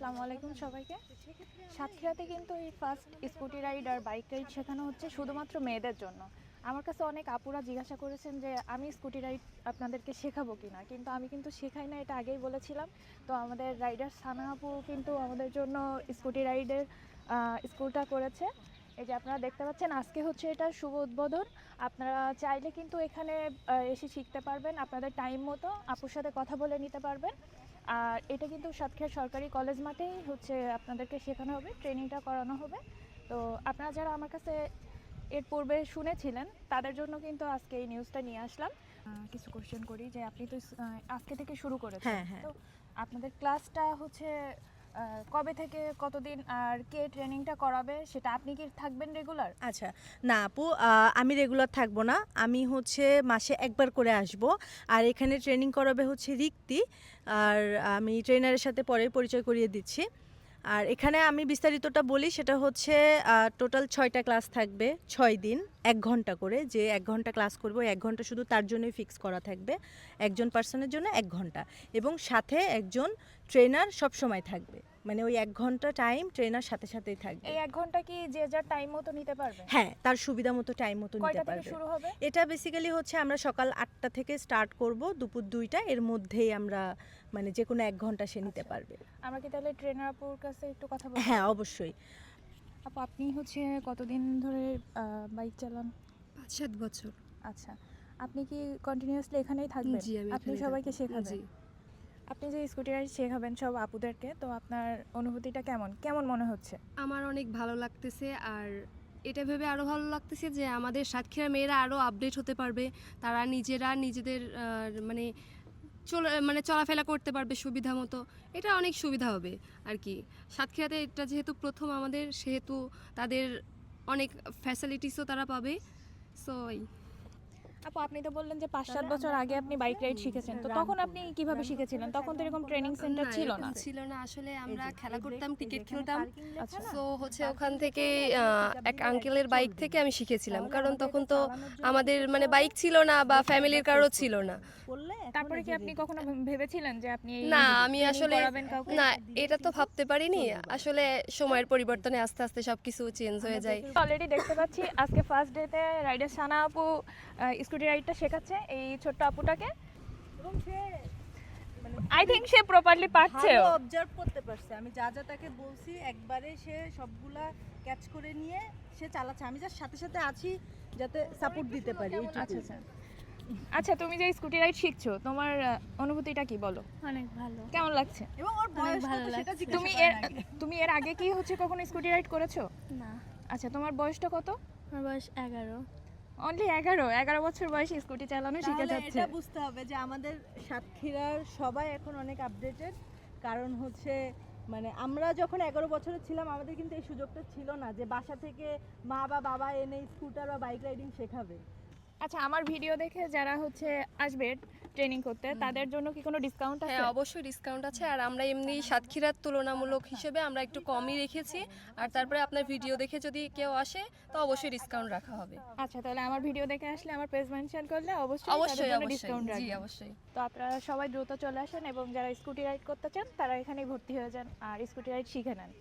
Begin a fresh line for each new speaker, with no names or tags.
আসসালামু আলাইকুম সবাইকে। সাতক্ষীরাতে কিন্তু এই ফার্স্ট স্কুটি রাইড আর বাইক রাইড শেখানো হচ্ছে শুধুমাত্র মেয়েদের জন্য। আমার কাছে অনেক আপুরা জিজ্ঞাসা করেছেন যে আমি স্কুটি রাইড আপনাদেরকে শেখাবো কিনা, কিন্তু আমি কিন্তু শেখাই না, এটা আগেই বলেছিলাম। তো আমাদের রাইডার সানা আপু কিন্তু আমাদের জন্য স্কুটি রাইডের স্কুলটা করেছে। এই যে আপনারা দেখতে পাচ্ছেন, আজকে হচ্ছে এটা শুভ উদ্বোধন। আপনারা চাইলে কিন্তু এখানে এসে শিখতে পারবেন, আপনাদের টাইম মতো আপুর সাথে কথা বলে নিতে পারবেন। আর এটা কিন্তু সাতক্ষীরা সরকারি কলেজ মাঠেই হচ্ছে আপনাদেরকে শেখানো হবে, ট্রেনিংটা করানো হবে। তো আপনারা যারা আমার কাছে এর পূর্বে শুনেছিলেন তাদের জন্য কিন্তু আজকে এই নিউজটা নিয়ে আসলাম। কিছু কোশ্চেন করি যে আপনি তো আজকে থেকে শুরু করেছেন, তো আপনাদের ক্লাসটা হচ্ছে কবে থেকে কতদিন, আর কে ট্রেনিংটা করাবে সেটা, আপনি কি থাকবেন রেগুলার?
আচ্ছা, না আপু, আমি রেগুলার থাকবো না। আমি হচ্ছে মাসে একবার করে আসব। আর এখানে ট্রেনিং করাবে হচ্ছে রিক্তি। আর আমি ট্রেনারের সাথে পরে পরিচয় করিয়ে দিচ্ছি। আর এখানে আমি বিস্তারিতটা বলি, সেটা হচ্ছে টোটাল 6টা ক্লাস থাকবে, 6 দিন 1 ঘন্টা করে। যে 1 ঘন্টা ক্লাস করবো, 1 ঘন্টা শুধু তার জন্যই ফিক্স করা থাকবে, একজন পার্সনের জন্য 1 ঘন্টা। এবং সাথে একজন ট্রেনার সব সময় থাকবে, মানে ওই 1 ঘন্টা টাইম ট্রেনার সাথে সাথেই থাকবে।
এই 1 ঘন্টা কি যে যার টাইম মতো নিতে পারবে?
হ্যাঁ, তার সুবিধা মতো টাইম মতো নিতে
কয়টা থেকে
পারবে।
শুরু হবে?
এটা বেসিক্যালি হচ্ছে আমরা সকাল 8টা থেকে স্টার্ট করব, দুপুর 2টা, এর মধ্যেই আমরা মানে যে কোনো 1 ঘন্টা সে নিতে পারবে।
আমরা কি তাহলে ট্রেনার আপুর কাছে একটু কথা বলবো?
হ্যাঁ, অবশ্যই।
আপু, আপনি হচ্ছে কতদিন ধরে বাইক চালান?
5-7 বছর।
আচ্ছা, আপনি কি কন্টিনিউয়াসলি এখানেই থাকবেন?
জি, আমি
আপনি
এখানেই
সবাইকে
থাকবো।
শেখাবেন?
জি।
আপনি যে স্কুটি রাইড শেখাবেন সব আপুদেরকে, তো আপনার অনুভূতিটা কেমন কেমন মনে হচ্ছে?
আমার অনেক ভালো লাগতেছে, আর এটা ভেবে আরও ভালো লাগতেছে যে আমাদের সাতক্ষীরা মেয়েরা আরও আপডেট হতে পারবে। তারা নিজেরা নিজেদের মানে চলাফেরা করতে পারবে সুবিধা মতো। এটা অনেক সুবিধা হবে আর কি। সাতক্ষীরাতে এটা যেহেতু প্রথম আমাদের, সেহেতু তাদের অনেক ফ্যাসিলিটিসও তারা পাবে। সো
আপু, আপনি তো বললেন যে 5-7 বছর আগে আপনি বাইক রাইড শিখেছেন, তো তখন আপনি কিভাবে শিখেছিলেন? তখন তো এরকম ট্রেনিং সেন্টার ছিল না।
ছিল না আসলে। আমরা খেলা করতাম, ক্রিকেট খেলতাম।
আচ্ছা।
সো হচ্ছে ওখান থেকে এক আঙ্কেলের বাইক থেকে আমি শিখেছিলাম, কারণ তখন তো আমাদের মানে বাইক ছিল না বা ফ্যামিলির কারো ছিল না।
তারপরে কি আপনি কখনো ভেবেছিলেন যে আপনি এই
না, আমি
training
আসলে
করাবেন কাউকে?
না, এটা তো ভাবতে পারিনি। আসলে সময়ের পরিবর্তনে আস্তে আস্তে সবকিছু চেঞ্জ হয়ে যায়।
অলরেডি দেখতে পাচ্ছি আজকে ফার্স্ট ডেতে রাইডার সানা আপু স্কুটি রাইডটা শেখাচ্ছে এই ছোট্ট আপুটাকে,
এবং say
I think say properly পারছে।
ভালো অবজার্ভ করতে পারছে। আমি যা যা তাকে বলছি একবারে সে সবগুলা ক্যাচ করে নিয়ে সে চালাচ্ছে। আমি জাস্ট সাথে সাথে আছি যাতে সাপোর্ট দিতে পারি।
আচ্ছা আচ্ছা আচ্ছা, তুমি যে স্কুটি রাইড শিখছো, তোমার অনুভূতিটা কি বলো?
অনেক ভালো।
কেমন লাগছে?
এবং ওর বয়স
ভালো
কত সেটা
লাগছে।
জিজ্ঞেস
তুমি এর আগে কি হচ্ছে কখনো স্কুটি রাইড করেছো?
না,
আচ্ছা, তোমার বয়সটা কত?
আমার বয়স 11।
অনলি 11 বছর বয়সে স্কুটি চালানো শিখে
তাহলে
যাচ্ছে।
এটা বুঝতে হবে যে আমাদের সাতক্ষীরার সবাই এখন অনেক আপডেটেড। কারণ হচ্ছে মানে আমরা যখন 11 বছরের ছিলাম আমাদের কিন্তু এই সুযোগটা ছিল না যে বাসা থেকে মা বা বাবা এনে স্কুটার বা বাইক রাইডিং শেখাবে।
আচ্ছা, আমার ভিডিও দেখে যারা হচ্ছে আসবে ট্রেনিং করতে, তাদের জন্য কি কোনো ডিসকাউন্ট আছে?
হ্যাঁ, অবশ্যই ডিসকাউন্ট আছে। আর আমরা এমনি সাতক্ষীরার তুলনামূলক হিসেবে আমরা একটু কমই রেখেছি। আর তারপরে আপনার ভিডিও দেখে যদি কেউ আসে তো অবশ্যই ডিসকাউন্ট রাখা হবে।
আচ্ছা, তাহলে আমার ভিডিও দেখে আসলে আমার পেজ মেনশন করলে অবশ্যই
অবশ্যই অবশ্যই
ডিসকাউন্ট
জি,
রাখবেন।
অবশ্যই।
তো আপনারা সবাই দ্রুত চলে আসেন এবং যারা স্কুটি রাইড করতে চান তারা এখানেই ভর্তি হয়ে যান আর স্কুটি রাইড শিখে নেন।